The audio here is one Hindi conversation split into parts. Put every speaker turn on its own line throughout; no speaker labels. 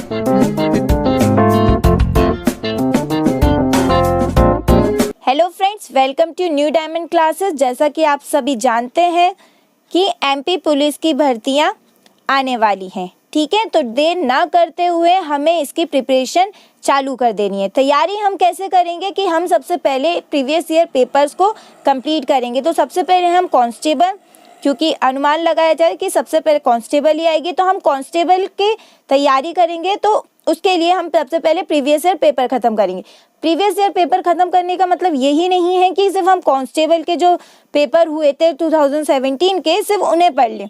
Hello friends, welcome to New Diamond Classes. जैसा कि आप सभी जानते हैं कि एमपी पुलिस की भर्तियां आने वाली हैं, ठीक है। तो देर ना करते हुए हमें इसकी प्रिपरेशन चालू कर देनी है। तैयारी हम कैसे करेंगे कि हम सबसे पहले प्रीवियस ईयर पेपर्स को कंप्लीट करेंगे। तो सबसे पहले हम कांस्टेबल, क्योंकि अनुमान लगाया जाए कि सबसे पहले कांस्टेबल ही आएगी, तो हम कांस्टेबल की तैयारी करेंगे। तो उसके लिए हम सबसे पहले प्रीवियस ईयर पेपर ख़त्म करेंगे। प्रीवियस ईयर पेपर ख़त्म करने का मतलब यही नहीं है कि सिर्फ हम कांस्टेबल के जो पेपर हुए थे 2017 के सिर्फ उन्हें पढ़ लें।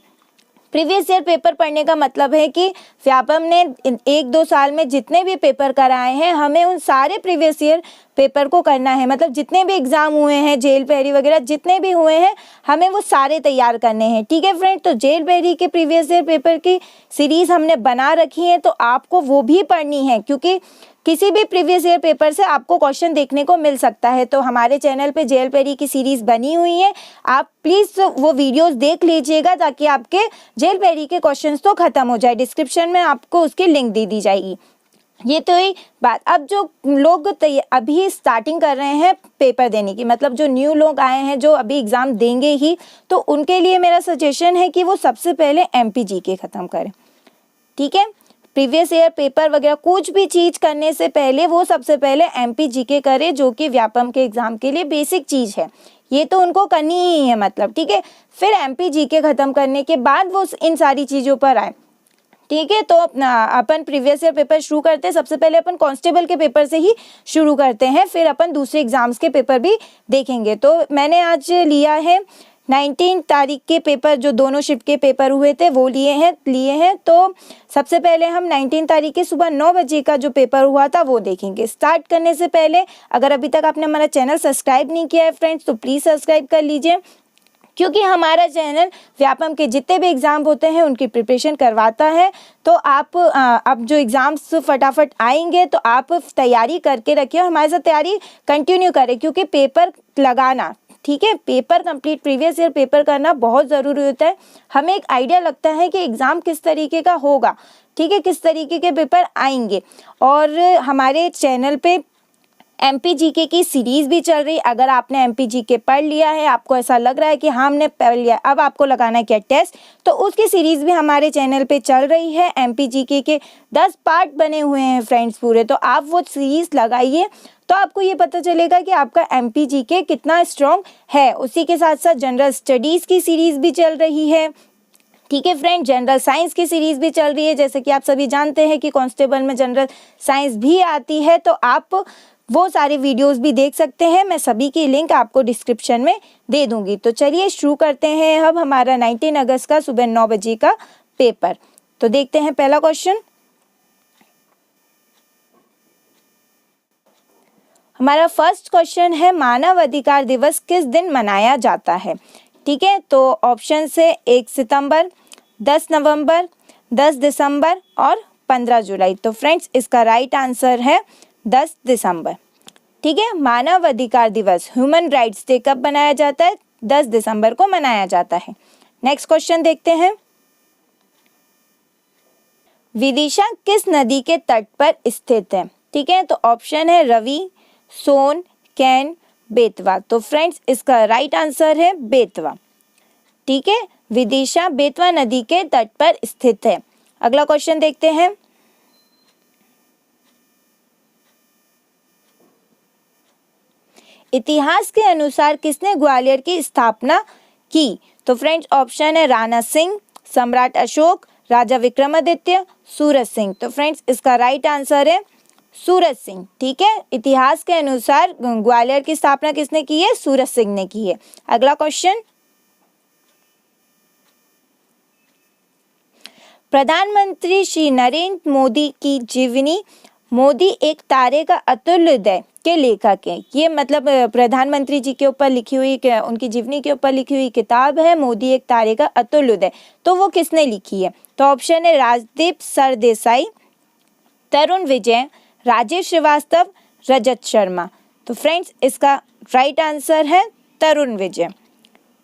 प्रीवियस ईयर पेपर पढ़ने का मतलब है कि व्यापम ने 1-2 साल में जितने भी पेपर कराए हैं, हमें उन सारे प्रीवियस ईयर पेपर को करना है। मतलब जितने भी एग्ज़ाम हुए हैं, जेल पेरी वगैरह जितने भी हुए हैं, हमें वो सारे तैयार करने हैं, ठीक है फ्रेंड। तो जेल पेरी के प्रीवियस ईयर पेपर की सीरीज़ हमने बना रखी है, तो आपको वो भी पढ़नी है, क्योंकि किसी भी प्रीवियस ईयर पेपर से आपको क्वेश्चन देखने को मिल सकता है। तो हमारे चैनल पे जेल पेरी की सीरीज़ बनी हुई है, आप प्लीज़ वो वीडियोस देख लीजिएगा ताकि आपके जेल पेरी के क्वेश्चंस तो ख़त्म हो जाए। डिस्क्रिप्शन में आपको उसकी लिंक दे दी जाएगी। ये तो ही बात। अब जो लोग अभी स्टार्टिंग कर रहे हैं पेपर देने की, मतलब जो न्यू लोग आए हैं जो अभी एग्ज़ाम देंगे ही, तो उनके लिए मेरा सजेशन है कि वो सबसे पहले MPGK ख़त्म करें, ठीक है। प्रीवियस ईयर पेपर वगैरह कुछ भी चीज़ करने से पहले वो सबसे पहले MPGK करे, जो कि व्यापम के एग्ज़ाम के लिए बेसिक चीज़ है। ये तो उनको करनी ही है, मतलब ठीक है। फिर MPGK ख़त्म करने के बाद वो इन सारी चीज़ों पर आए, ठीक है। तो अपन प्रीवियस ईयर पेपर शुरू करते हैं। सबसे पहले अपन कांस्टेबल के पेपर से ही शुरू करते हैं, फिर अपन दूसरे एग्ज़ाम्स के पेपर भी देखेंगे। तो मैंने आज लिया है 19 तारीख के पेपर, जो दोनों शिफ्ट के पेपर हुए थे वो लिए हैं। तो सबसे पहले हम 19 तारीख के सुबह 9 बजे का जो पेपर हुआ था वो देखेंगे। स्टार्ट करने से पहले अगर अभी तक आपने हमारा चैनल सब्सक्राइब नहीं किया है फ्रेंड्स, तो प्लीज़ सब्सक्राइब कर लीजिए, क्योंकि हमारा चैनल व्यापम के जितने भी एग्ज़ाम होते हैं उनकी प्रिपरेशन करवाता है। तो आप अब जो एग्ज़ाम्स फटाफट आएंगे तो आप तैयारी करके रखिए और हमारे साथ तैयारी कंटिन्यू करें, क्योंकि पेपर लगाना, ठीक है, paper complete previous year paper करना बहुत ज़रूरी होता है। हमें एक आइडिया लगता है कि एग्ज़ाम किस तरीके का होगा, ठीक है, किस तरीके के पेपर आएंगे। और हमारे चैनल पे MPGK की सीरीज़ भी चल रही है। अगर आपने MPGK पढ़ लिया है, आपको ऐसा लग रहा है कि हाँ हमने पढ़ लिया, अब आपको लगाना है क्या टेस्ट, तो उसकी सीरीज़ भी हमारे चैनल पे चल रही है। MPGK के 10 पार्ट बने हुए हैं फ्रेंड्स पूरे, तो आप वो सीरीज़ लगाइए, तो आपको ये पता चलेगा कि आपका MPGK कितना स्ट्रॉन्ग है। उसी के साथ साथ जनरल स्टडीज़ की सीरीज़ भी चल रही है, ठीक है फ्रेंड। जनरल साइंस की सीरीज़ भी चल रही है, जैसे कि आप सभी जानते हैं कि कांस्टेबल में जनरल साइंस भी आती है, तो आप वो सारी वीडियोस भी देख सकते हैं। मैं सभी की लिंक आपको डिस्क्रिप्शन में दे दूंगी। तो चलिए शुरू करते हैं अब हमारा 19 अगस्त का सुबह 9 बजे का पेपर। तो देखते हैं पहला क्वेश्चन। हमारा फर्स्ट क्वेश्चन है, मानव अधिकार दिवस किस दिन मनाया जाता है, ठीक है। तो ऑप्शन से 1 सितंबर, 10 नवंबर, 10 दिसंबर और 15 जुलाई। तो फ्रेंड्स इसका राइट आंसर है 10 दिसंबर, ठीक है। मानव अधिकार दिवस, ह्यूमन राइट्स डे कब मनाया जाता है? 10 दिसंबर को मनाया जाता है। नेक्स्ट क्वेश्चन देखते हैं। विदिशा किस नदी के तट पर स्थित है, ठीक है। तो ऑप्शन है रवि, सोन, कैन, बेतवा। तो फ्रेंड्स इसका राइट आंसर है बेतवा, ठीक है। विदिशा बेतवा नदी के तट पर स्थित है। अगला क्वेश्चन देखते हैं। इतिहास के अनुसार किसने ग्वालियर की स्थापना की? तो फ्रेंड्स ऑप्शन है राणा सिंह, सम्राट अशोक, राजा विक्रमादित्य, सूरज सिंह। तो फ्रेंड्स इसका राइट आंसर है सूरज सिंह, ठीक है। इतिहास के अनुसार ग्वालियर की स्थापना किसने की है? सूरज सिंह ने की है। अगला क्वेश्चन। प्रधानमंत्री श्री नरेंद्र मोदी की जीवनी मोदी एक तारे का अतुल्य उदय के लेखक हैं। ये मतलब प्रधानमंत्री जी के ऊपर लिखी हुई, उनकी जीवनी के ऊपर लिखी हुई किताब है मोदी एक तारे का अतुल्य उदय। तो वो किसने लिखी है? तो ऑप्शन है राजदीप सरदेसाई, तरुण विजय, राजेश श्रीवास्तव, रजत शर्मा। तो फ्रेंड्स इसका राइट आंसर है तरुण विजय,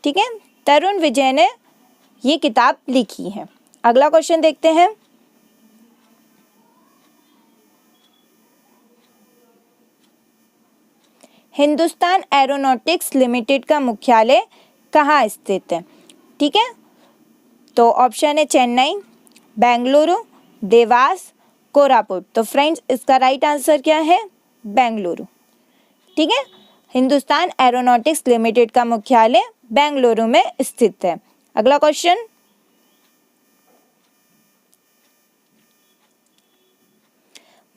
ठीक है। तरुण विजय ने ये किताब लिखी है। अगला क्वेश्चन देखते हैं। हिंदुस्तान एरोनॉटिक्स लिमिटेड का मुख्यालय कहाँ स्थित है? ठीक है, तो ऑप्शन है चेन्नई, बेंगलुरु, देवास, कोरापुट। तो फ्रेंड्स इसका राइट आंसर क्या है? बेंगलुरु। ठीक है, हिंदुस्तान एरोनॉटिक्स लिमिटेड का मुख्यालय बेंगलुरु में स्थित है। अगला क्वेश्चन,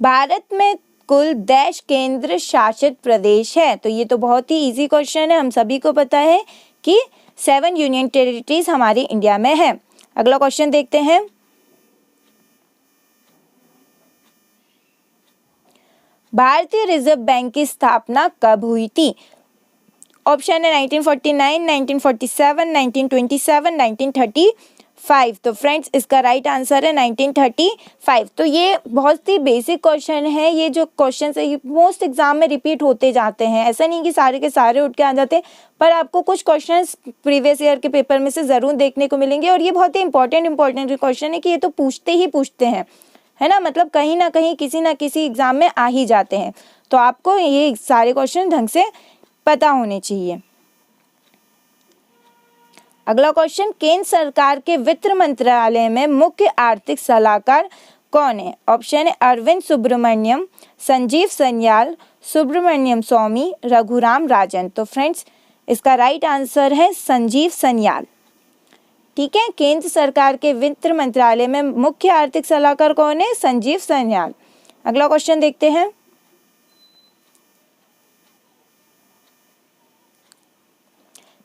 भारत में कुल देश केंद्र शासित प्रदेश है? तो ये तो बहुत ही इजी क्वेश्चन है, हम सभी को पता है कि 7 यूनियन टेरिटरीज हमारी इंडिया में है। अगला क्वेश्चन देखते हैं, भारतीय रिजर्व बैंक की स्थापना कब हुई थी? ऑप्शन है 1949, 1947, 1927, 1935। तो फ्रेंड्स इसका राइट आंसर है 1935। तो ये बहुत ही बेसिक क्वेश्चन है, ये जो क्वेश्चन है ये मोस्ट एग्जाम में रिपीट होते जाते हैं, ऐसा नहीं कि सारे के सारे उठ के आ जाते हैं, पर आपको कुछ क्वेश्चंस प्रीवियस ईयर के पेपर में से ज़रूर देखने को मिलेंगे। और ये बहुत ही इंपॉर्टेंट क्वेश्चन है कि ये तो पूछते ही पूछते हैं, है ना, मतलब कहीं ना कहीं किसी ना किसी एग्जाम में आ ही जाते हैं, तो आपको ये सारे क्वेश्चन ढंग से पता होने चाहिए। अगला क्वेश्चन, केंद्र सरकार के वित्त मंत्रालय में मुख्य आर्थिक सलाहकार कौन है? ऑप्शन है अरविंद सुब्रमण्यम, संजीव सन्याल, सुब्रमण्यम स्वामी, रघुराम राजन। तो फ्रेंड्स इसका राइट आंसर है संजीव सन्याल। ठीक है, केंद्र सरकार के वित्त मंत्रालय में मुख्य आर्थिक सलाहकार कौन है? संजीव सन्याल। अगला क्वेश्चन देखते हैं,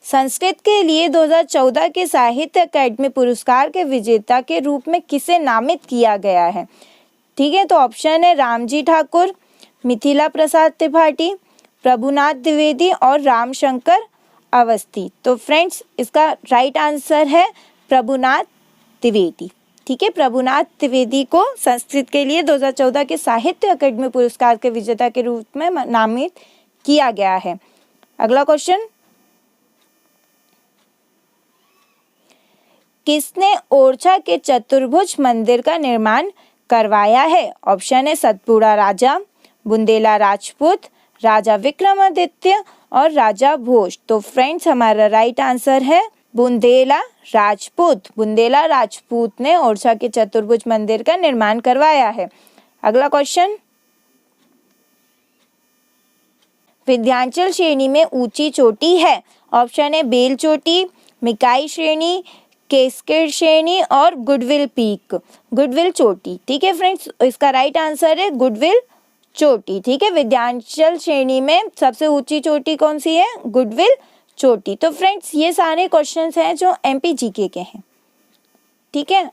संस्कृत के लिए 2014 के साहित्य अकादमी पुरस्कार के विजेता के रूप में किसे नामित किया गया है? ठीक है, तो ऑप्शन है रामजी ठाकुर, मिथिला प्रसाद त्रिपाठी, प्रभुनाथ द्विवेदी और रामशंकर अवस्थी। तो फ्रेंड्स इसका राइट आंसर है प्रभुनाथ द्विवेदी। ठीक है, प्रभुनाथ द्विवेदी को संस्कृत के लिए 2014 के साहित्य अकादमी पुरस्कार के विजेता के रूप में नामित किया गया है। अगला क्वेश्चन, किसने ओरछा के चतुर्भुज मंदिर का निर्माण करवाया है? ऑप्शन है सतपुड़ा राजा, बुंदेला राजपूत, राजा विक्रमादित्य और राजा भोज। तो फ्रेंड्स हमारा राइट आंसर है बुंदेला राजपूत। बुंदेला राजपूत ने ओरछा के चतुर्भुज मंदिर का निर्माण करवाया है। अगला क्वेश्चन, विंध्याचल श्रेणी में ऊंची चोटी है? ऑप्शन है बेल चोटी, मिकाई श्रेणी, कैस्केड श्रेणी और गुडविल पीक, गुडविल चोटी। ठीक है फ्रेंड्स, इसका राइट आंसर है गुडविल चोटी। ठीक है, विंध्याचल श्रेणी में सबसे ऊंची चोटी कौन सी है? गुडविल चोटी। तो फ्रेंड्स ये सारे क्वेश्चंस हैं जो एमपीजीके के हैं। ठीक है,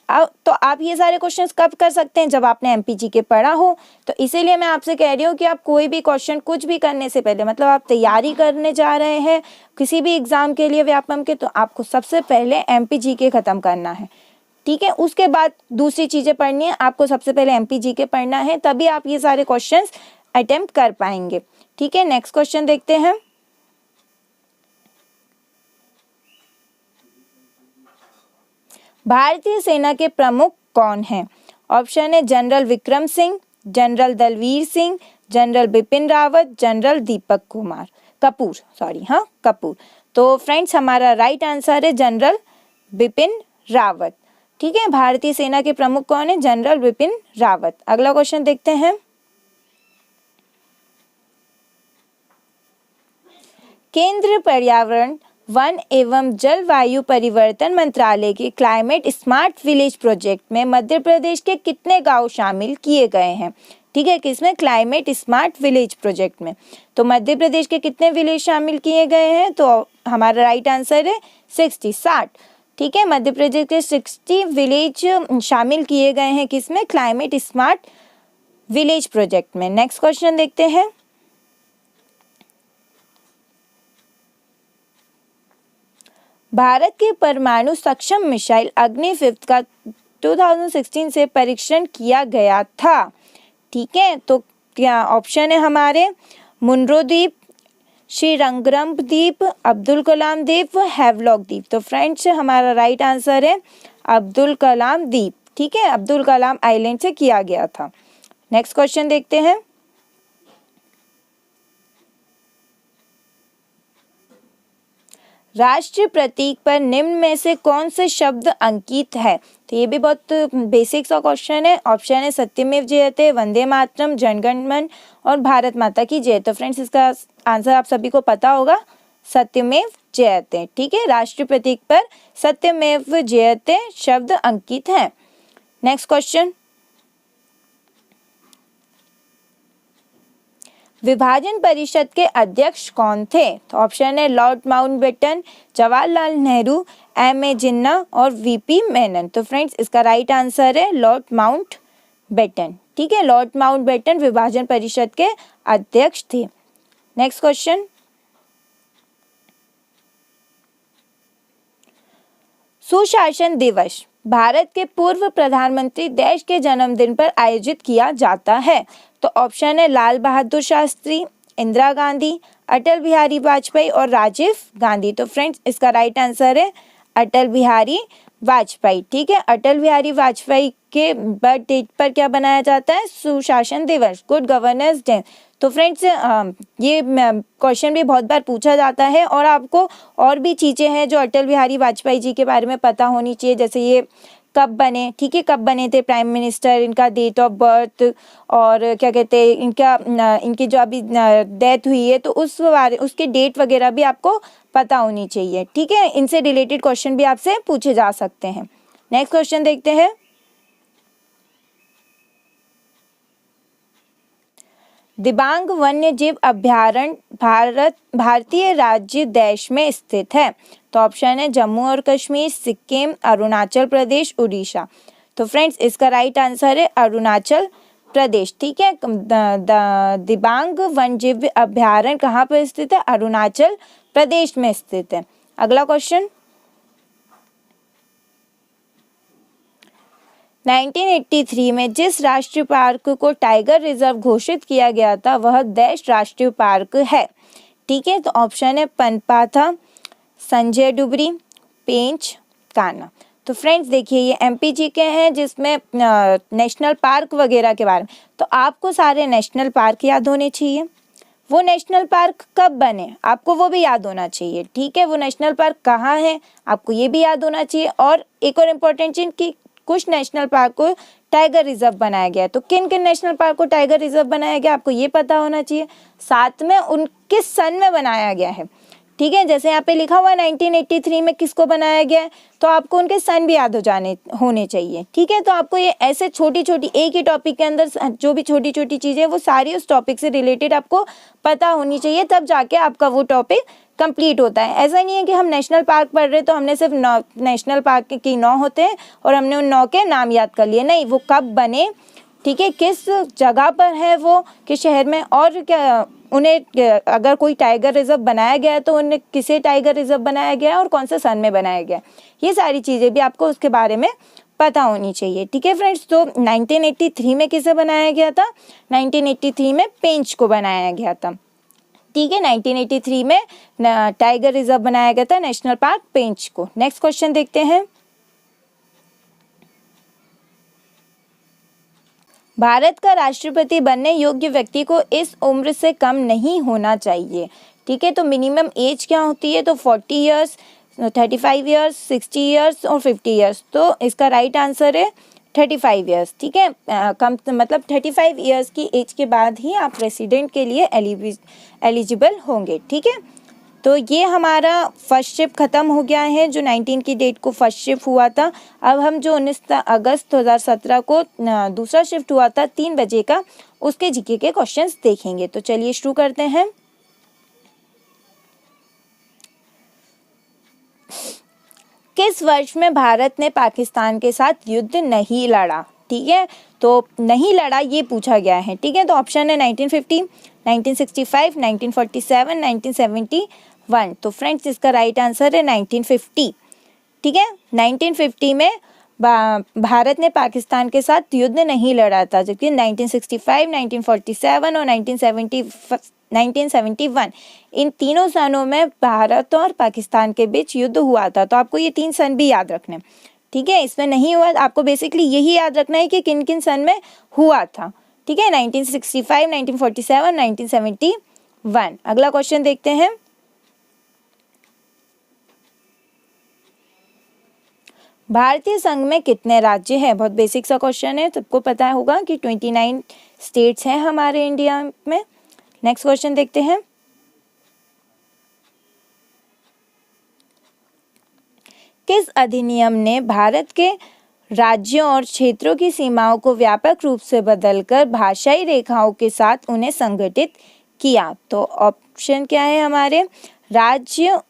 तो आप ये सारे क्वेश्चंस कब कर सकते हैं? जब आपने एमपीजीके पढ़ा हो। तो इसीलिए मैं आपसे कह रही हूँ कि आप कोई भी क्वेश्चन कुछ भी करने से पहले, मतलब आप तैयारी करने जा रहे हैं किसी भी एग्जाम के लिए व्यापम के, तो आपको सबसे पहले एमपीजीके खत्म करना है। ठीक है, उसके बाद दूसरी चीजें पढ़नी है, आपको सबसे पहले एमपीजीके पढ़ना है, तभी आप ये सारे क्वेश्चन अटेम्प्ट कर पाएंगे। ठीक है, नेक्स्ट क्वेश्चन देखते हैं, भारतीय सेना के प्रमुख कौन हैं? ऑप्शन है general Vikram Singh, general Dalbir Singh, general Bipin Rawat, general Deepak Kapoor. तो फ्रेंड्स हमारा राइट आंसर है जनरल बिपिन रावत। ठीक है, भारतीय सेना के प्रमुख कौन है? जनरल बिपिन रावत। अगला क्वेश्चन देखते हैं, केंद्रीय पर्यावरण, वन एवं जलवायु परिवर्तन मंत्रालय के क्लाइमेट स्मार्ट विलेज प्रोजेक्ट में मध्य प्रदेश के कितने गांव शामिल किए गए हैं? ठीक है, किसमें? क्लाइमेट स्मार्ट विलेज प्रोजेक्ट में। तो मध्य प्रदेश के कितने विलेज शामिल किए गए हैं? तो हमारा राइट आंसर है 60। ठीक है, मध्य प्रदेश के 60 विलेज शामिल किए गए हैं किसमें? क्लाइमेट स्मार्ट विलेज प्रोजेक्ट में। नेक्स्ट क्वेश्चन देखते हैं, भारत की परमाणु सक्षम मिसाइल अग्नि-5 का 2016 से परीक्षण किया गया था। ठीक है, तो क्या ऑप्शन है हमारे? मुनरो द्वीप, श्रीरंगम द्वीप, अब्दुल कलाम द्वीप, हैवलॉक द्वीप। तो फ्रेंड्स हमारा राइट आंसर है अब्दुल कलाम द्वीप। ठीक है, अब्दुल कलाम आइलैंड से किया गया था। नेक्स्ट क्वेश्चन देखते हैं, राष्ट्रीय प्रतीक पर निम्न में से कौन से शब्द अंकित है? तो ये भी बहुत बेसिक सा क्वेश्चन है। ऑप्शन है सत्यमेव जयते, वंदे मातरम, जनगण मन और भारत माता की जय। तो फ्रेंड्स इसका आंसर आप सभी को पता होगा, सत्यमेव जयते। ठीक है, राष्ट्रीय प्रतीक पर सत्यमेव जयते शब्द अंकित है। नेक्स्ट क्वेश्चन, विभाजन परिषद के अध्यक्ष कौन थे? तो ऑप्शन है lord Mountbatten, Jawaharlal Nehru, M A. Jinnah और वी.पी. मेनन। तो फ्रेंड्स इसका राइट आंसर है लॉर्ड माउंटबेटन। ठीक है, लॉर्ड माउंटबेटन विभाजन परिषद के अध्यक्ष थे। नेक्स्ट क्वेश्चन, सुशासन दिवस भारत के पूर्व प्रधानमंत्री देश के जन्मदिन पर आयोजित किया जाता है। तो ऑप्शन है लाल बहादुर शास्त्री, इंदिरा गांधी, अटल बिहारी वाजपेयी और राजीव गांधी। तो फ्रेंड्स इसका राइट आंसर है अटल बिहारी वाजपेयी। ठीक है, अटल बिहारी वाजपेयी के बर्थ डेट पर क्या बनाया जाता है? सुशासन दिवस, गुड गवर्नेंस डे। तो फ्रेंड्स ये क्वेश्चन भी बहुत बार पूछा जाता है और आपको और भी चीज़ें हैं जो अटल बिहारी वाजपेयी जी के बारे में पता होनी चाहिए, जैसे ये कब बने, ठीक है, कब बने थे प्राइम मिनिस्टर, इनका डेट ऑफ बर्थ और क्या कहते हैं इनकी जो अभी डेथ हुई है तो उसके डेट वगैरह भी आपको पता होनी चाहिए। ठीक है, इनसे रिलेटेड क्वेश्चन भी आपसे पूछे जा सकते हैं। नेक्स्ट क्वेश्चन देखते हैं, दिबांग वन्य जीव अभ्यारण्य भारतीय राज्य देश में स्थित है। तो ऑप्शन है जम्मू और कश्मीर, सिक्किम, अरुणाचल प्रदेश, उड़ीसा। तो फ्रेंड्स इसका राइट आंसर है अरुणाचल प्रदेश। ठीक है, दिबांग वन्य जीव अभ्यारण्य कहाँ पर स्थित है? अरुणाचल प्रदेश में स्थित है। अगला क्वेश्चन, 1983 में जिस राष्ट्रीय पार्क को टाइगर रिजर्व घोषित किया गया था वह देश राष्ट्रीय पार्क है। ठीक है, तो ऑप्शन है पनपाथा, संजय डुबरी, पेंच, कान्हा। तो फ्रेंड्स देखिए ये एमपीजी के हैं जिसमें नेशनल पार्क वगैरह के बारे में, तो आपको सारे नेशनल पार्क याद होने चाहिए। वो नेशनल पार्क कब बने आपको वो भी याद होना चाहिए। ठीक है, वो नेशनल पार्क कहाँ है आपको ये भी याद होना चाहिए। और एक और इम्पोर्टेंट चीज़ कि कुछ नेशनल पार्क को टाइगर रिजर्व बनाया गया है, तो किन किन नेशनल पार्क को टाइगर रिजर्व बनाया गया आपको ये पता होना चाहिए। साथ में उन किस सन में बनाया गया है। ठीक है, जैसे यहाँ पे लिखा हुआ है 1983 में किसको बनाया गया है, तो आपको उनके सन भी याद होने चाहिए। ठीक है, तो आपको ये ऐसे छोटी छोटी एक ही टॉपिक के अंदर जो भी छोटी छोटी चीज़ें वो सारी उस टॉपिक से रिलेटेड आपको पता होनी चाहिए, तब जाके आपका वो टॉपिक कंप्लीट होता है। ऐसा नहीं है कि हम नेशनल पार्क पढ़ रहे तो हमने सिर्फ नेशनल पार्क की 9 होते हैं और हमने उन 9 के नाम याद कर लिए, नहीं, वो कब बने, ठीक है, किस जगह पर है वो, किस शहर में, और क्या उन्हें अगर कोई टाइगर रिजर्व बनाया गया है तो उन्हें किसे टाइगर रिजर्व बनाया गया है और कौन से सन में बनाया गया है, ये सारी चीज़ें भी आपको उसके बारे में पता होनी चाहिए। ठीक है फ्रेंड्स, तो 1983 में किसे बनाया गया था? 1983 में पेंच को बनाया गया था। ठीक है, 1983 में टाइगर रिजर्व बनाया गया था, नेशनल पार्क पेंच को। नेक्स्ट क्वेश्चन देखते हैं, भारत का राष्ट्रपति बनने योग्य व्यक्ति को इस उम्र से कम नहीं होना चाहिए। ठीक है, तो मिनिमम एज क्या होती है? तो 40 ईयर्स, 35 ईयर्स, 60 ईयर्स और 50 ईयर्स। तो इसका राइट आंसर है 35 ईयर्स। ठीक है, कम मतलब 35 ईयर्स की एज के बाद ही आप प्रेसिडेंट के लिए एलिजिबल होंगे। ठीक है, तो ये हमारा फर्स्ट शिफ्ट ख़त्म हो गया है, जो 19 की डेट को फर्स्ट शिफ्ट हुआ था। अब हम जो 19 अगस्त 2017 को दूसरा शिफ्ट हुआ था 3 बजे का, उसके जीके के क्वेश्चंस देखेंगे। तो चलिए शुरू करते हैं। किस वर्ष में भारत ने पाकिस्तान के साथ युद्ध नहीं लड़ा? ठीक है, तो नहीं लड़ा ये पूछा गया है। ठीक है, तो ऑप्शन है 1950, 1965, 1947, 1971। तो फ्रेंड्स इसका राइट आंसर है 1950। ठीक है, 1950 में भारत ने पाकिस्तान के साथ युद्ध नहीं लड़ा था, जबकि 1965, 1947 और 1971 इन तीनों सनों में भारत और पाकिस्तान के बीच युद्ध हुआ था। तो आपको ये 3 सन भी याद रखने। ठीक है, इसमें नहीं हुआ, आपको बेसिकली यही याद रखना है कि किन किन सन में हुआ था। ठीक है, 1965, 1947, 1971। अगला क्वेश्चन देखते हैं, भारतीय संघ में कितने राज्य हैं? बहुत बेसिक सा क्वेश्चन है, सबको पता होगा कि 29 स्टेट्स हैं हमारे इंडिया में। नेक्स्ट क्वेश्चन देखते हैं। किस अधिनियम ने भारत के राज्यों और क्षेत्रों की सीमाओं को व्यापक रूप से बदलकर भाषाई रेखाओं के साथ उन्हें संगठित किया? तो ऑप्शन क्या है हमारे? राज्य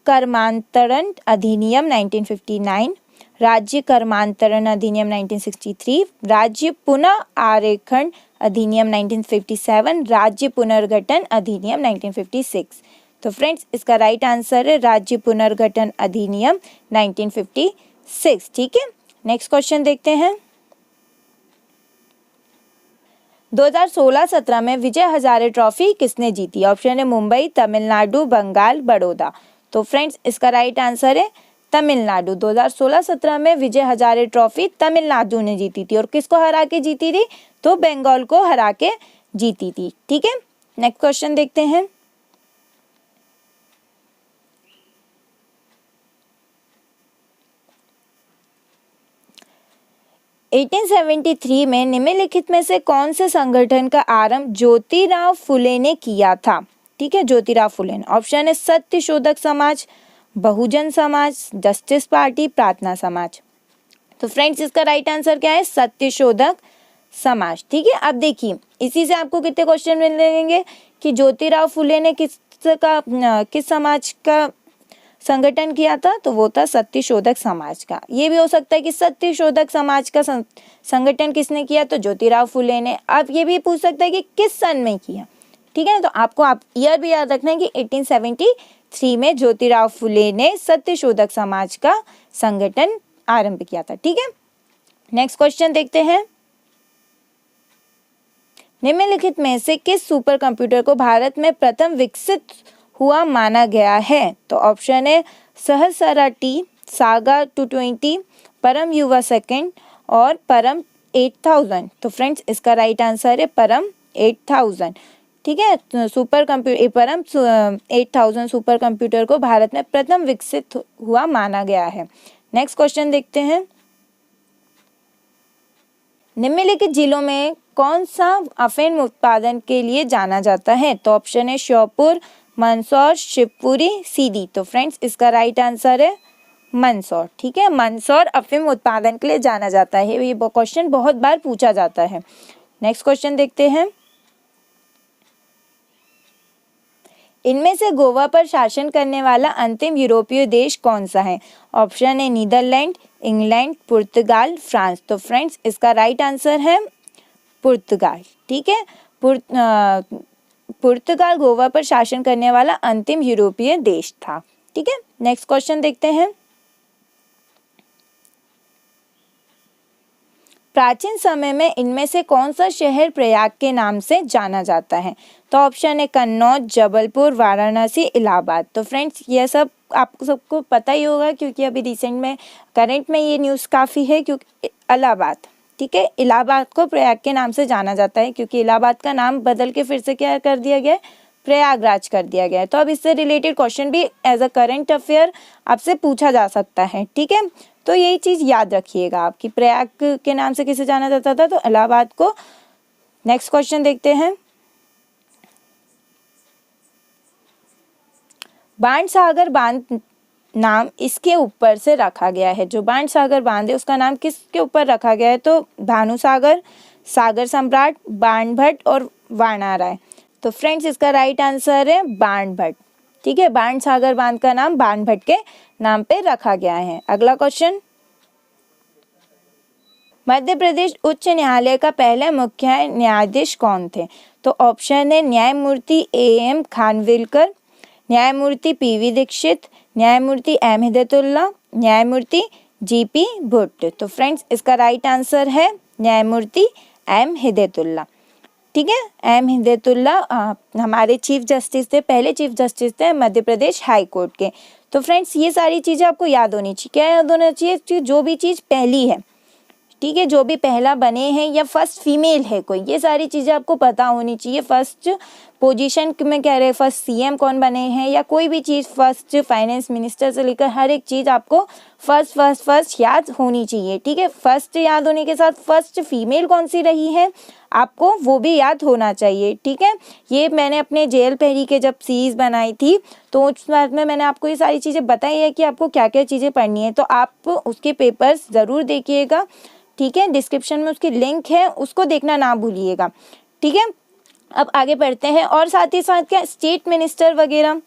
कर्मांतरण अधिनियम 1959, राज्य कर्मांतरण अधिनियम 1963, राज्य पुनः आरेखण अधिनियम 1957, राज्य पुनर्गठन अधिनियम 1956। तो फ्रेंड्स इसका राइट आंसर है राज्य पुनर्गठन अधिनियम 1956। ठीक है, नेक्स्ट क्वेश्चन देखते हैं। 2016-17 में विजय हजारे ट्रॉफी किसने जीती? ऑप्शन है मुंबई, तमिलनाडु, बंगाल, बड़ौदा। तो फ्रेंड्स इसका राइट आंसर है तमिलनाडु। 2016-17 में विजय हजारे ट्रॉफी तमिलनाडु ने जीती थी। और किसको हरा के जीती थी? तो बंगाल को हरा के जीती थी। ठीक है, नेक्स्ट क्वेश्चन देखते हैं। (1873) में निम्नलिखित में से कौन से संगठन का आरंभ ज्योतिराव फुले ने किया था? ठीक है, ज्योतिराव फुले ने। ऑप्शन है सत्यशोधक समाज, बहुजन समाज, जस्टिस पार्टी, प्रार्थना समाज। तो फ्रेंड्स इसका राइट आंसर क्या है? सत्यशोधक समाज। ठीक है, अब देखिए इसी से आपको कितने क्वेश्चन मिलेंगे कि ज्योतिराव फुले ने किस समाज का संगठन किया था? तो वो था सत्यशोधक समाज का। ये भी हो सकता है कि सत्यशोधक समाज का संगठन किसने किया? तो ज्योतिराव फुले ने। अब ये भी पूछ सकता है कि किस सन में किया। ठीक है, तो आपको ईयर भी याद रखना है कि 1873 में ज्योतिराव फुले ने सत्यशोधक समाज का संगठन आरंभ किया था। ठीक है, नेक्स्ट क्वेश्चन देखते हैं। निम्नलिखित में से किस सुपर कंप्यूटर को भारत में प्रथम विकसित हुआ माना गया है? तो ऑप्शन है सहस्रा टी, सागा 220, परम युवा सेकंड और परम 8000। तो फ्रेंड्स इसका राइट आंसर है परम 8000। ठीक है, परम 8000 सुपर कंप्यूटर को भारत में प्रथम विकसित हुआ माना गया है। नेक्स्ट क्वेश्चन देखते हैं। निम्नलिखित जिलों में कौन सा अफीम उत्पादन के लिए जाना जाता है? तो ऑप्शन है श्योपुर, मंदसौर, शिवपुरी, सीधी। तो फ्रेंड्स इसका राइट आंसर है मंदसौर। ठीक है, मंदसौर अफीम उत्पादन के लिए जाना जाता है। ये क्वेश्चन बहुत बार पूछा जाता है। नेक्स्ट क्वेश्चन देखते हैं। इनमें से गोवा पर शासन करने वाला अंतिम यूरोपीय देश कौन सा है? ऑप्शन है नीदरलैंड, इंग्लैंड, पुर्तगाल, फ्रांस। तो फ्रेंड्स इसका राइट आंसर है पुर्तगाल। ठीक है, पुर्तगाल गोवा पर शासन करने वाला अंतिम यूरोपीय देश था। ठीक है, नेक्स्ट क्वेश्चन देखते हैं। प्राचीन समय में इनमें से कौन सा शहर प्रयाग के नाम से जाना जाता है? तो ऑप्शन है कन्नौज, जबलपुर, वाराणसी, इलाहाबाद। तो फ्रेंड्स ये सब आपको सबको पता ही होगा क्योंकि अभी रिसेंट में करंट में ये न्यूज़ काफ़ी है। क्योंकि इलाहाबाद, ठीक है, इलाहाबाद को प्रयाग के नाम से जाना जाता है क्योंकि इलाहाबाद का नाम बदल के फिर से क्या कर दिया गया है? प्रयागराज कर दिया गया है। तो अब इससे रिलेटेड क्वेश्चन भी एज अ करंट अफेयर आपसे पूछा जा सकता है। ठीक है, तो यही चीज़ याद रखिएगा आप कि प्रयाग के नाम से किसे जाना जाता था? तो इलाहाबाद को। नेक्स्ट क्वेश्चन देखते हैं। बाणसागर बांध नाम इसके ऊपर से रखा गया है। जो बाणसागर बांध है उसका नाम किसके ऊपर रखा गया है? तो भानुसागर, सागर सम्राट, बाणभट्ट और वाणाराय। तो फ्रेंड्स इसका राइट आंसर है बाणभट्ट। ठीक है, बाणसागर बांध का नाम बाणभट्ट के नाम पे रखा गया है। अगला क्वेश्चन। मध्य प्रदेश उच्च न्यायालय का पहला मुख्य न्यायाधीश कौन थे? तो ऑप्शन है न्यायमूर्ति AM खानविलकर, न्यायमूर्ति PV दीक्षित, न्यायमूर्ति M हिदायतुल्लाह, न्यायमूर्ति GP भुट्ट। तो फ्रेंड्स इसका राइट आंसर है न्यायमूर्ति M हिदायतुल्लाह। ठीक है, M हिदायतुल्लाह हमारे चीफ जस्टिस थे, पहले चीफ जस्टिस थे मध्य प्रदेश हाई कोर्ट के। तो फ्रेंड्स ये सारी चीज़ें आपको याद होनी चाहिए। क्या याद होना चाहिए? जो भी चीज़ पहली है, ठीक है, जो भी पहला बने हैं या फर्स्ट फीमेल है कोई, ये सारी चीज़ें आपको पता होनी चाहिए। फर्स्ट पोजीशन में कह रहे हैं फर्स्ट सीएम कौन बने हैं, या कोई भी चीज़ फर्स्ट फाइनेंस मिनिस्टर से लेकर हर एक चीज़ आपको फर्स्ट याद होनी चाहिए। ठीक है, फर्स्ट याद होने के साथ फर्स्ट फीमेल कौन सी रही है आपको वो भी याद होना चाहिए। ठीक है, ये मैंने अपने जेएल पहरी के जब सीरीज़ बनाई थी तो उस बात में मैंने आपको ये सारी चीज़ें बताई है कि आपको क्या क्या चीज़ें पढ़नी है, तो आप उसके पेपर्स ज़रूर देखिएगा। ठीक है, डिस्क्रिप्शन में उसकी लिंक है, उसको देखना ना भूलिएगा। ठीक है, अब आगे बढ़ते हैं। और साथ ही साथ क्या स्टेट मिनिस्टर वगैरह,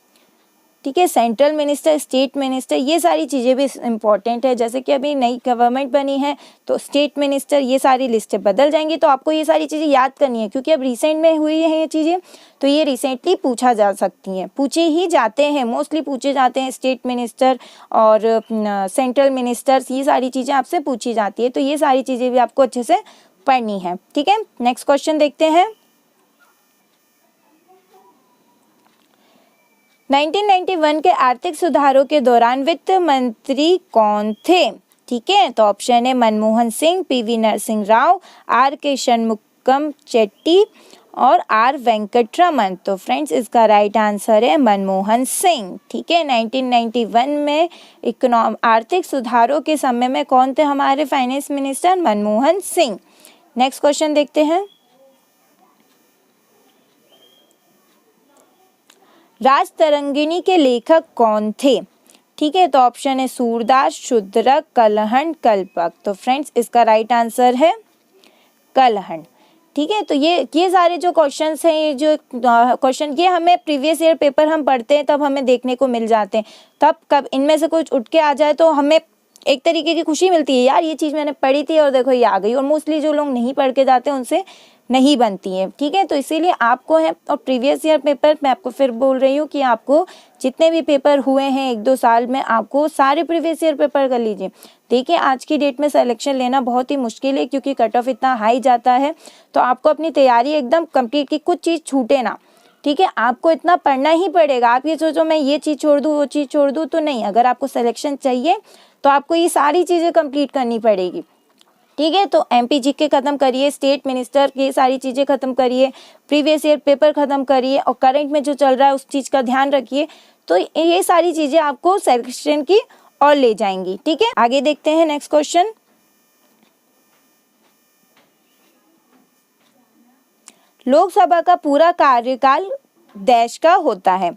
ठीक है, सेंट्रल मिनिस्टर, स्टेट मिनिस्टर, ये सारी चीज़ें भी इम्पॉर्टेंट है। जैसे कि अभी नई गवर्नमेंट बनी है तो स्टेट मिनिस्टर ये सारी लिस्टें बदल जाएंगी, तो आपको ये सारी चीज़ें याद करनी है क्योंकि अब रिसेंट में हुई है ये चीज़ें, तो ये रिसेंटली पूछा जा सकती हैं, पूछे ही जाते हैं, मोस्टली पूछे जाते हैं। स्टेट मिनिस्टर और सेंट्रल मिनिस्टर्स, ये सारी चीज़ें आपसे पूछी जाती है, तो ये सारी चीज़ें भी आपको अच्छे से पढ़नी है। ठीक है, नेक्स्ट क्वेश्चन देखते हैं। 1991 के आर्थिक सुधारों के दौरान वित्त मंत्री कौन थे? ठीक है, तो ऑप्शन है मनमोहन सिंह, पीवी नरसिंह राव, आर के शनमुगम चेट्टी और आर वेंकटरमन। तो फ्रेंड्स इसका राइट आंसर है मनमोहन सिंह। ठीक है, 1991 में आर्थिक सुधारों के समय में कौन थे हमारे finance minister? Manmohan Singh. Next question देखते हैं। राजतरंगिणी के लेखक कौन थे? ठीक है, तो ऑप्शन है सूरदास, शूद्रक, कलहंड, कल्पक। तो फ्रेंड्स इसका राइट आंसर है कलहंड। ठीक है, तो ये सारे जो क्वेश्चंस हैं, ये जो क्वेश्चन ये हमें प्रीवियस ईयर पेपर हम पढ़ते हैं तब हमें देखने को मिल जाते हैं, तब कब इनमें से कुछ उठ के आ जाए तो हमें एक तरीके की खुशी मिलती है, यार ये चीज़ मैंने पढ़ी थी और देखो ये आ गई। और मोस्टली जो लोग नहीं पढ़ के जाते उनसे नहीं बनती है। ठीक है, तो इसीलिए आपको है, और प्रीवियस ईयर पेपर मैं आपको फिर बोल रही हूँ कि आपको जितने भी पेपर हुए हैं 1-2 साल में आपको सारे प्रीवियस ईयर पेपर कर लीजिए। देखिए आज की डेट में सिलेक्शन लेना बहुत ही मुश्किल है क्योंकि कट ऑफ इतना हाई जाता है, तो आपको अपनी तैयारी एकदम कंप्लीट की, कुछ चीज़ छूटे ना। ठीक है, आपको इतना पढ़ना ही पड़ेगा। आप ये सोचो मैं ये चीज़ छोड़ दूँ वो चीज़ छोड़ दूँ, तो नहीं। अगर आपको सिलेक्शन चाहिए तो आपको ये सारी चीज़ें कंप्लीट करनी पड़ेगी। ठीक है, तो एमपीजीके खत्म करिए, स्टेट मिनिस्टर की सारी चीज़ें खत्म करिए, प्रीवियस ईयर पेपर खत्म करिए और करंट में जो चल रहा है उस चीज़ का ध्यान रखिए, तो ये सारी चीज़ें आपको सिलेक्शन की और ले जाएंगी। ठीक है, आगे देखते हैं नेक्स्ट क्वेश्चन। लोकसभा का पूरा कार्यकाल देश का होता है,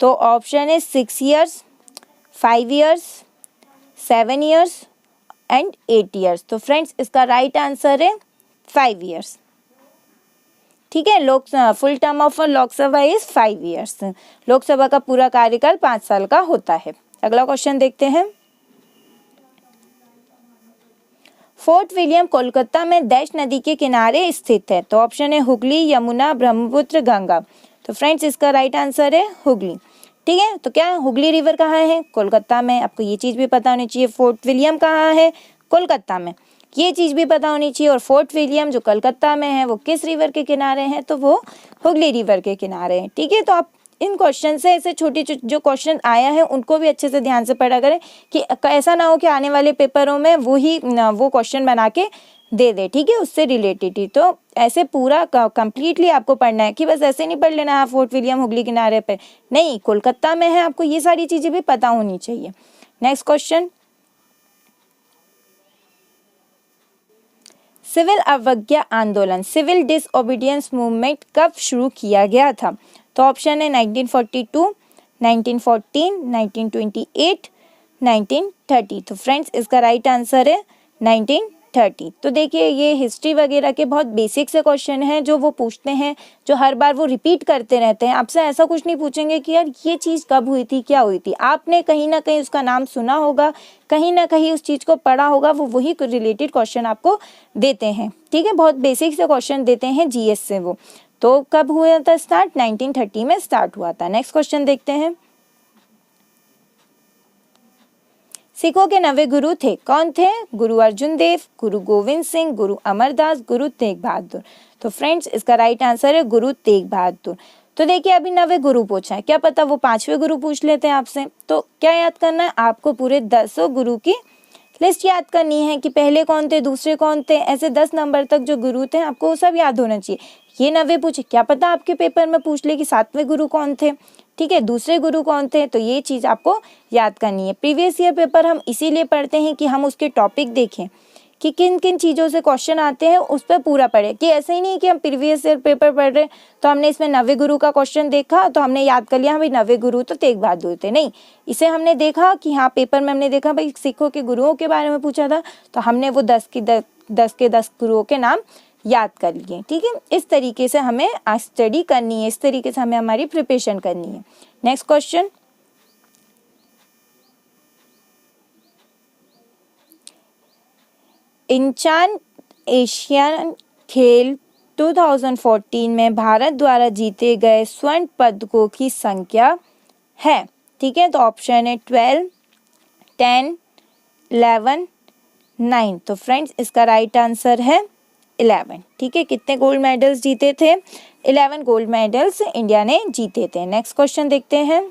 तो ऑप्शन है 6 years, 5 years, 7 years and 8 years। तो फ्रेंड्स इसका राइट आंसर है 5 years। ठीक है, full term of Lok Sabha is 5 years। Lok Sabha का पूरा कार्यकाल 5 साल का होता है। अगला क्वेश्चन देखते हैं। फोर्ट विलियम कोलकाता में डैश नदी के किनारे स्थित है, तो ऑप्शन है हुगली, यमुना, ब्रह्मपुत्र, गंगा। तो फ्रेंड्स इसका राइट आंसर है हुगली। ठीक है, तो क्या हुगली रिवर कहाँ है? कोलकाता में। आपको ये चीज़ भी पता होनी चाहिए। फोर्ट विलियम कहाँ है? कोलकाता में। ये चीज़ भी पता होनी चाहिए। और फोर्ट विलियम जो कोलकाता में है वो किस रिवर के किनारे हैं? तो वो हुगली रिवर के किनारे हैं। ठीक है, तो आप इन क्वेश्चन से ऐसे छोटे जो क्वेश्चन आया है उनको भी अच्छे से ध्यान से पढ़ा करें कि ऐसा ना हो कि आने वाले पेपरों में वो क्वेश्चन बना के दे दे। ठीक है, उससे रिलेटेड ही। तो ऐसे पूरा कंप्लीटली आपको पढ़ना है कि बस ऐसे नहीं पढ़ लेना है फोर्ट विलियम हुगली किनारे पे, नहीं, कोलकाता में है, आपको ये सारी चीज़ें भी पता होनी चाहिए। Next question. सिविल अवज्ञा आंदोलन, सिविल डिसओबीडियंस मूवमेंट कब शुरू किया गया था? तो ऑप्शन है 1942, 1914, 1928, 1930। तो फ्रेंड्स इसका राइट आंसर है 1930। तो देखिए ये हिस्ट्री वगैरह के बहुत बेसिक से क्वेश्चन हैं जो वो पूछते हैं, जो हर बार वो रिपीट करते रहते हैं। आपसे ऐसा कुछ नहीं पूछेंगे कि यार ये चीज़ कब हुई थी, क्या हुई थी। आपने कहीं ना कहीं उसका नाम सुना होगा, कहीं ना कहीं उस चीज़ को पढ़ा होगा, वो वही रिलेटेड क्वेश्चन आपको देते हैं। ठीक है, बहुत बेसिक से क्वेश्चन देते हैं जीएस से वो। तो कब हुआ था स्टार्ट? 1930 में स्टार्ट हुआ था। नेक्स्ट क्वेश्चन देखते हैं। सिखों के 9 गुरु थे, कौन थे? गुरु अर्जुन देव, गुरु गोविंद सिंह, गुरु अमरदास, गुरु तेग बहादुर। तो फ्रेंड्स इसका राइट आंसर है गुरु तेग बहादुर। तो देखिए अभी 9 गुरु पूछा है, क्या पता वो 5वें गुरु पूछ लेते हैं आपसे। तो क्या याद करना है आपको? पूरे 10 गुरु की लिस्ट याद करनी है कि पहले कौन थे, दूसरे कौन थे, ऐसे 10 नंबर तक जो गुरु थे आपको वो सब याद होना चाहिए। ये 90 पूछे, क्या पता आपके पेपर में पूछ ले कि 7वें गुरु कौन थे, ठीक है, दूसरे गुरु कौन थे, तो ये चीज़ आपको याद करनी है। प्रीवियस ईयर पेपर हम इसीलिए पढ़ते हैं कि हम उसके टॉपिक देखें कि किन किन चीज़ों से क्वेश्चन आते हैं, उस पर पूरा पढ़े, कि ऐसे ही नहीं कि हम प्रीवियस ईयर पेपर पढ़ रहे तो हमने इसमें 90 गुरु का क्वेश्चन देखा तो हमने याद कर लिया भाई 90 गुरु तो तेग बहादुर थे। नहीं, इसे हमने देखा कि हाँ पेपर में हमने देखा भाई सिखों के गुरुओं के बारे में पूछा था तो हमने वो 10 के 10 गुरुओं के नाम याद कर लिए। ठीक है, इस तरीके से हमें आज स्टडी करनी है, इस तरीके से हमें हमारी प्रिपरेशन करनी है। नेक्स्ट क्वेश्चन, इंचान एशियन खेल 2014 में भारत द्वारा जीते गए स्वर्ण पदकों की संख्या है। ठीक है, तो ऑप्शन है 12, 10, 11, 9। तो फ्रेंड्स इसका राइट आंसर है 11। ठीक है, कितने गोल्ड मेडल्स जीते थे? 11 गोल्ड मेडल्स इंडिया ने जीते थे। नेक्स्ट क्वेश्चन देखते हैं,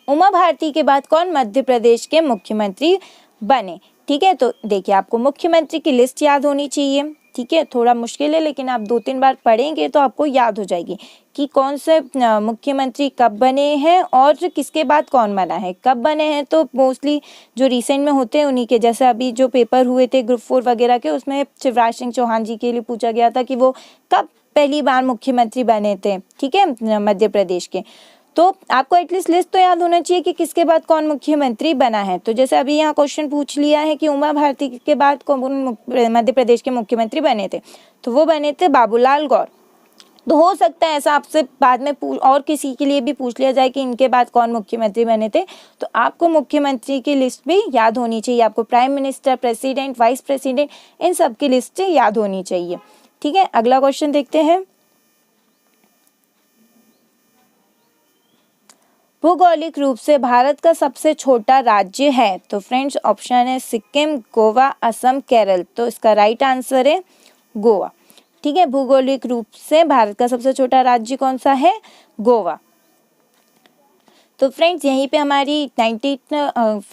उमा भारती के बाद कौन मध्य प्रदेश के मुख्यमंत्री बने? ठीक है, तो देखिए आपको मुख्यमंत्री की लिस्ट याद होनी चाहिए। ठीक है, थोड़ा मुश्किल है लेकिन आप 2-3 बार पढ़ेंगे तो आपको याद हो जाएगी कि कौन से मुख्यमंत्री कब बने हैं और किसके बाद कौन बना है। कब बने हैं तो मोस्टली जो रिसेंट में होते हैं उन्हीं के, जैसे अभी जो पेपर हुए थे ग्रुप 4 वगैरह के, उसमें शिवराज सिंह चौहान जी के लिए पूछा गया था कि वो कब पहली बार मुख्यमंत्री बने थे। ठीक है, मध्य प्रदेश के। तो आपको एटलीस्ट लिस्ट तो याद होना चाहिए कि किसके बाद कौन मुख्यमंत्री बना है। तो जैसे अभी यहाँ क्वेश्चन पूछ लिया है कि उमा भारती के बाद कौन मध्य प्रदेश के मुख्यमंत्री बने थे, तो वो बने थे बाबूलाल गौर। तो हो सकता है ऐसा आपसे बाद में और किसी के लिए भी पूछ लिया जाए कि इनके बाद कौन मुख्यमंत्री बने थे, तो आपको मुख्यमंत्री की लिस्ट भी याद होनी चाहिए। आपको prime minister, president, vice president, इन सब की लिस्ट याद होनी चाहिए। ठीक है, अगला क्वेश्चन देखते हैं, भौगोलिक रूप से भारत का सबसे छोटा राज्य है? तो फ्रेंड्स ऑप्शन है सिक्किम, गोवा, असम, केरल। तो इसका राइट आंसर है गोवा। ठीक है, भौगोलिक रूप से भारत का सबसे छोटा राज्य कौन सा है? गोवा। तो फ्रेंड्स यहीं पे हमारी 19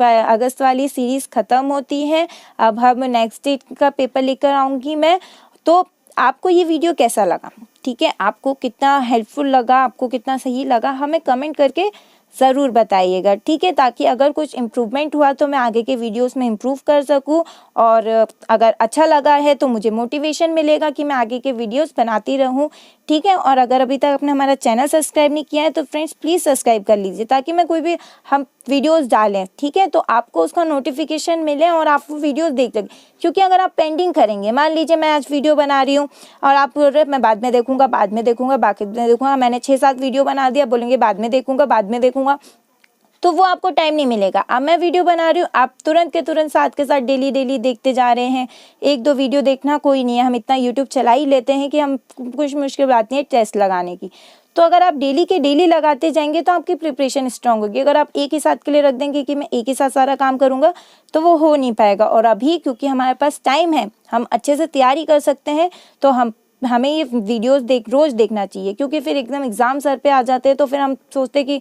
अगस्त वाली सीरीज खत्म होती है। अब हम नेक्स्ट डेट का पेपर लेकर आऊँगी मैं। तो आपको ये वीडियो कैसा लगा? ठीक है, आपको कितना हेल्पफुल लगा, आपको कितना सही लगा, हमें कमेंट करके ज़रूर बताइएगा। ठीक है, ताकि अगर कुछ इम्प्रूवमेंट हुआ तो मैं आगे के वीडियोस में इम्प्रूव कर सकूं, और अगर अच्छा लगा है तो मुझे मोटिवेशन मिलेगा कि मैं आगे के वीडियोस बनाती रहूं। ठीक है, और अगर अभी तक आपने हमारा चैनल सब्सक्राइब नहीं किया है तो फ्रेंड्स प्लीज़ सब्सक्राइब कर लीजिए, ताकि मैं कोई भी हम वीडियोस डालें, ठीक है, तो आपको उसका नोटिफिकेशन मिले और आप वो वीडियोस देख सकें। क्योंकि अगर आप पेंडिंग करेंगे, मान लीजिए मैं आज वीडियो बना रही हूँ और आप बोल रहे मैं बाद में देखूंगा, बाद में देखूंगा, बाकी में देखूंगा, मैंने 6-7 वीडियो बना दिया, बोलेंगे बाद में देखूंगा, बाद में देखूंगा, तो वो आपको टाइम नहीं मिलेगा। अब मैं वीडियो बना रही हूँ, आप तुरंत के तुरंत साथ के साथ डेली देखते जा रहे हैं। 1-2 वीडियो देखना कोई नहीं है, हम इतना यूट्यूब चला ही लेते हैं कि हम कुछ मुश्किल बात नहीं है टेस्ट लगाने की। तो अगर आप डेली के डेली लगाते जाएंगे तो आपकी प्रिपरेशन स्ट्रांग होगी। अगर आप एक ही साथ के लिए रख देंगे कि मैं एक ही साथ सारा काम करूँगा, तो वो हो नहीं पाएगा। और अभी क्योंकि हमारे पास टाइम है, हम अच्छे से तैयारी कर सकते हैं, तो हमें ये वीडियोस रोज़ देखना चाहिए। क्योंकि फिर एकदम एग्ज़ाम सर पे आ जाते हैं तो फिर हम सोचते कि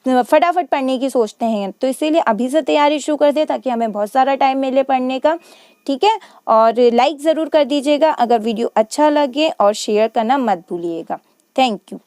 फटाफट पढ़ने की सोचते हैं। तो इसीलिए अभी से तैयारी शुरू कर दें ताकि हमें बहुत सारा टाइम मिले पढ़ने का। ठीक है, और लाइक ज़रूर कर दीजिएगा अगर वीडियो अच्छा लगे, और शेयर करना मत भूलिएगा। Thank you.